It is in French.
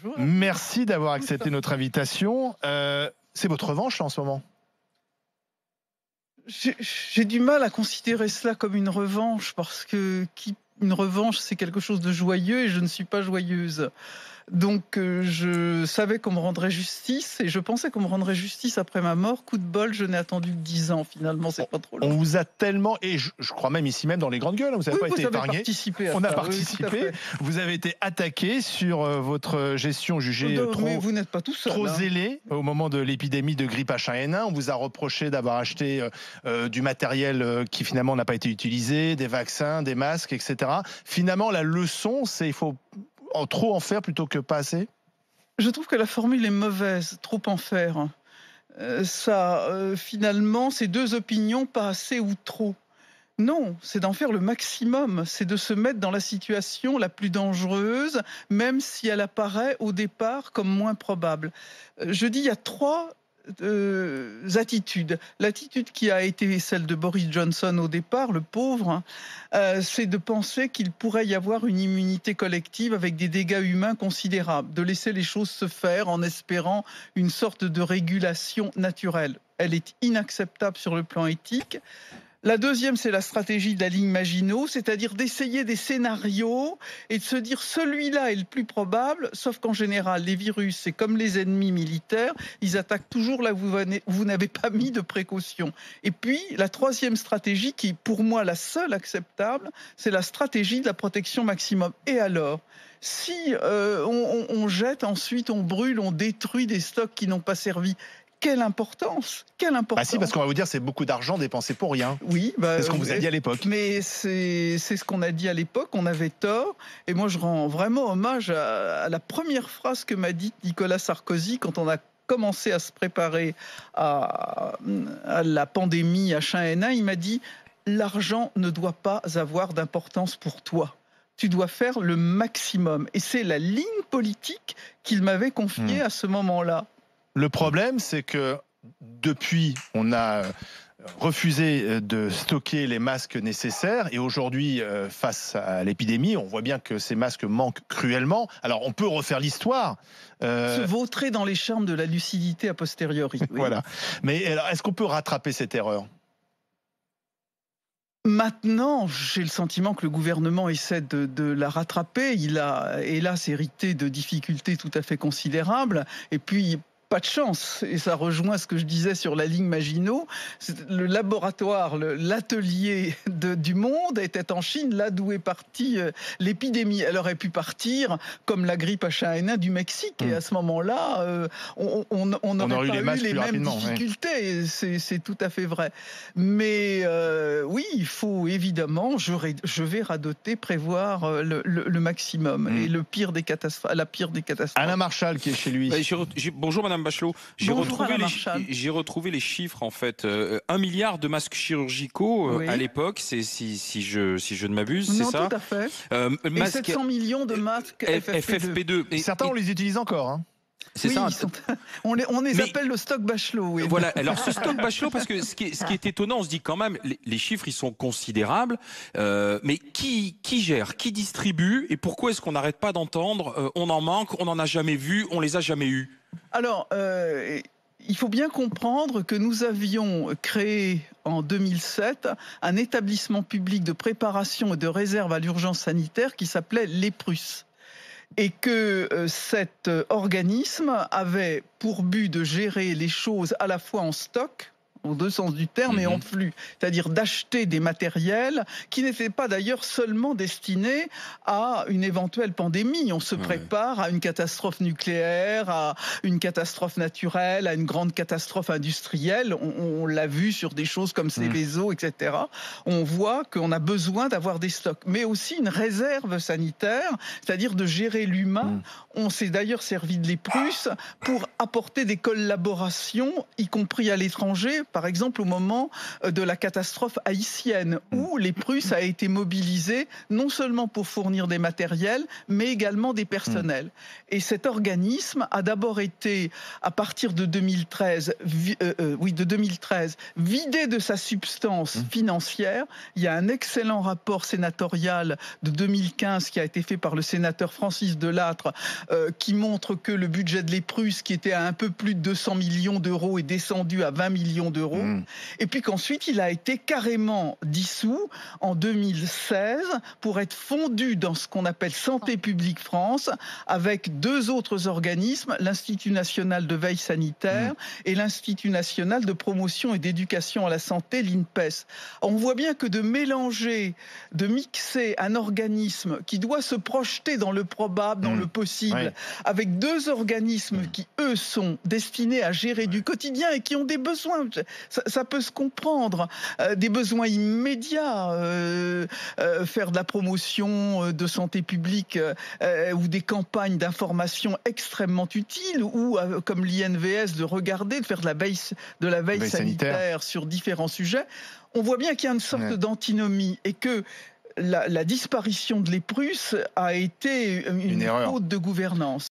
Bonjour. Merci d'avoir accepté notre invitation. C'est votre revanche là, en ce moment? J'ai du mal à considérer cela comme une revanche parce que une revanche, c'est quelque chose de joyeux et je ne suis pas joyeuse. Donc je savais qu'on me rendrait justice et je pensais qu'on me rendrait justice après ma mort. Coup de bol, je n'ai attendu que 10 ans finalement, c'est pas trop long. On vous a tellement, et je crois même ici même dans les grandes gueules, vous n'avez pas été épargné. Participé à On a ça, participé. Oui, vous avez été attaqué sur votre gestion jugée mais vous n'êtes pas tout seul. trop zélée au moment de l'épidémie de grippe H1N1. On vous a reproché d'avoir acheté du matériel qui finalement n'a pas été utilisé, des vaccins, des masques, etc. Finalement, la leçon, c'est il faut trop en faire plutôt que pas assez. Je trouve que la formule est mauvaise, trop en faire. Finalement, c'est deux opinions, pas assez ou trop. Non, c'est d'en faire le maximum, c'est de se mettre dans la situation la plus dangereuse, même si elle apparaît au départ comme moins probable. Je dis, il y a trois attitudes. L'attitude qui a été celle de Boris Johnson au départ, le pauvre, c'est de penser qu'il pourrait y avoir une immunité collective avec des dégâts humains considérables, de laisser les choses se faire en espérant une sorte de régulation naturelle. Elle est inacceptable sur le plan éthique. La deuxième, c'est la stratégie de la ligne Maginot, c'est-à-dire d'essayer des scénarios et de se dire celui-là est le plus probable, sauf qu'en général, les virus, c'est comme les ennemis militaires, ils attaquent toujours là où vous n'avez pas mis de précaution. Et puis, la troisième stratégie, qui est pour moi la seule acceptable, c'est la stratégie de la protection maximum. Et alors ? Si on jette, ensuite on brûle, on détruit des stocks qui n'ont pas servi, quelle importance! Quelle importance! Bah si, parce qu'on va vous dire c'est beaucoup d'argent dépensé pour rien. Oui, c'est ce qu'on vous a dit à l'époque. Mais c'est ce qu'on a dit à l'époque, on avait tort. Et moi, je rends vraiment hommage à la première phrase que m'a dit Nicolas Sarkozy quand on a commencé à se préparer à la pandémie H1N1. Il m'a dit « L'argent ne doit pas avoir d'importance pour toi. Tu dois faire le maximum. » Et c'est la ligne politique qu'il m'avait confiée à ce moment-là. Le problème, c'est que depuis, on a refusé de stocker les masques nécessaires et aujourd'hui, face à l'épidémie, on voit bien que ces masques manquent cruellement. Alors, on peut refaire l'histoire. Se vautrer dans les charmes de la lucidité a posteriori. Oui. Voilà. Mais alors, est-ce qu'on peut rattraper cette erreur ? Maintenant, j'ai le sentiment que le gouvernement essaie de la rattraper. Il a, hélas, hérité de difficultés tout à fait considérables. Et puis, pas de chance, et ça rejoint ce que je disais sur la ligne Maginot. Le laboratoire, l'atelier du monde était en Chine, là d'où est partie l'épidémie. Elle aurait pu partir comme la grippe H1N1 du Mexique, et à ce moment-là, on n'aurait pas eu les mêmes difficultés. Ouais. C'est tout à fait vrai. Mais oui, il faut évidemment, je vais radoter, prévoir le maximum et la pire des catastrophes. Alain Marchal qui est chez lui. Bonjour Madame Bachelot. J'ai retrouvé les chiffres en fait. 1 milliard de masques chirurgicaux à l'époque, si je ne m'abuse, c'est ça? Non, tout à fait. Et 700 millions de masques FFP2. Et certains, on les utilise encore. Hein. C'est ça. On les appelle le stock Bachelot. Oui. Voilà. Alors ce stock Bachelot, parce que ce qui est étonnant, on se dit quand même, les chiffres ils sont considérables, mais qui gère, qui distribue, et pourquoi est-ce qu'on n'arrête pas d'entendre on en manque, on n'en a jamais vu, on les a jamais eus? Alors, il faut bien comprendre que nous avions créé en 2007 un établissement public de préparation et de réserve à l'urgence sanitaire qui s'appelait l'EPRUS. Et que cet organisme avait pour but de gérer les choses à la fois en stock, aux deux sens du terme, et en flux, c'est-à-dire d'acheter des matériels qui n'étaient pas d'ailleurs seulement destinés à une éventuelle pandémie. On se prépare à une catastrophe nucléaire, à une catastrophe naturelle, à une grande catastrophe industrielle. On l'a vu sur des choses comme Seveso, etc. On voit qu'on a besoin d'avoir des stocks, mais aussi une réserve sanitaire, c'est-à-dire de gérer l'humain. On s'est d'ailleurs servi de l'EPRUS pour apporter des collaborations, y compris à l'étranger, par exemple au moment de la catastrophe haïtienne, où les Prusses a été mobilisés non seulement pour fournir des matériels, mais également des personnels. Et cet organisme a d'abord été, à partir de 2013, vidé de sa substance financière. Il y a un excellent rapport sénatorial de 2015 qui a été fait par le sénateur Francis Delattre, qui montre que le budget de l'Eprus, qui était à un peu plus de 200 millions d'euros, est descendu à 20 millions d'euros. Et puis qu'ensuite, il a été carrément dissous en 2016 pour être fondu dans ce qu'on appelle Santé publique France, avec deux autres organismes, l'Institut national de veille sanitaire et l'Institut national de promotion et d'éducation à la santé, l'INPES. On voit bien que de mélanger, de mixer un organisme qui doit se projeter dans le probable, dans le possible, avec deux organismes qui, eux, sont destinés à gérer du quotidien et qui ont des besoins, ça peut se comprendre, des besoins immédiats, faire de la promotion de santé publique ou des campagnes d'information extrêmement utiles, ou comme l'INVS, de regarder, de faire de la veille sanitaire sur différents sujets. On voit bien qu'il y a une sorte d'antinomie et que la disparition de l'Eprus a été une faute de gouvernance.